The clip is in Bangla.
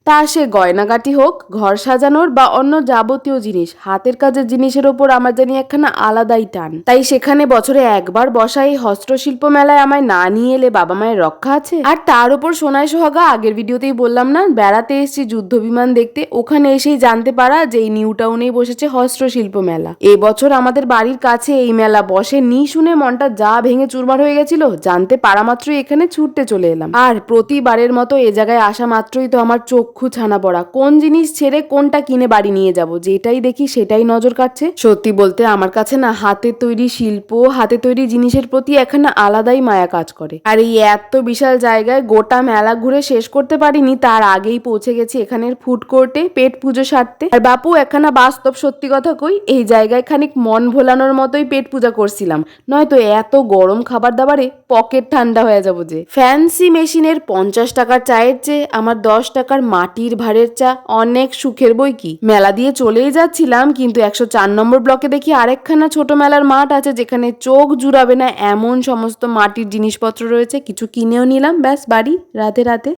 তা সে গয়নাগাটি হোক, ঘর সাজানোর বা অন্য যাবতীয় জিনিস, হাতের কাজের জিনিসের ওপর আমার জানি একখানা আলাদাই টান। তাই সেখানে বছরে একবার বসা এই হস্তশিল্প মেলায় আমায় না নিয়ে এলে বাবা মায়ের রক্ষা আছে? আর তার উপর সোনায় সোহাগা, আগের ভিডিওতেই বললাম না বেড়াতে এসেছি যুদ্ধ বিমান দেখতে, ওখানে এসেই জানতে পারা যে এই নিউ টাউনেই বসেছে হস্তশিল্প মেলা। এবছর আমাদের বাড়ির কাছে এই মেলা বসে নি শুনে মনটা যা ভেঙে চুরমার হয়ে গেছিল, জানতে পারা মাত্রই এখানে ছুটতে চলে এলাম। আর প্রতিবারের মতো এ জায়গায় আসা মাত্রই তো আমার চক্ষু ছানা পড়া, কোন জিনিস ছেড়ে কোনটা কিনে বাড়ি নিয়ে যাব, যেটাই দেখি সেটাই নজর কাটছে। সত্যি বলতে আমার কাছে না হাতের তৈরি শিল্প, হাতে তৈরি জিনিসের প্রতি একখানা আলাদাই মায়া কাজ করে। আর এই এত বিশাল জায়গায় গোটা মেলা ঘুরে শেষ করতে পারিনি, তার আগেই পৌঁছে গেছি এখানের ফুড কোর্টে পেট পুজো সারতে। আর বাপু, একখানা বাস্তব সত্যি কথা কই, এই জায়গায় খানিক মন ভোলানোর মতোই পেট পূজা করছিলাম, নয়তো এত গরম খাবার দাবারে পকেট ঠান্ডা হয়ে যাবো যে। ফ্যান্সি মেশিনের 50 টাকার চায়ের চেয়ে আমার 10 টাকার মাটির ভাঁড়ের চা অনেক সুখের বই কি। মেলা দিয়ে চলেই যাচ্ছিলাম, কিন্তু 104 নম্বর ব্লকে দেখি আরেকখানা ছোট মেলার মাঠ আছে, যেখানে চোখ জুড়াবে না এমন সমস্ত মাটির জিনিসপত্র রয়েছে। কিছু কিনেও নিলাম, ব্যাস বাড়ি রাতে রাতে।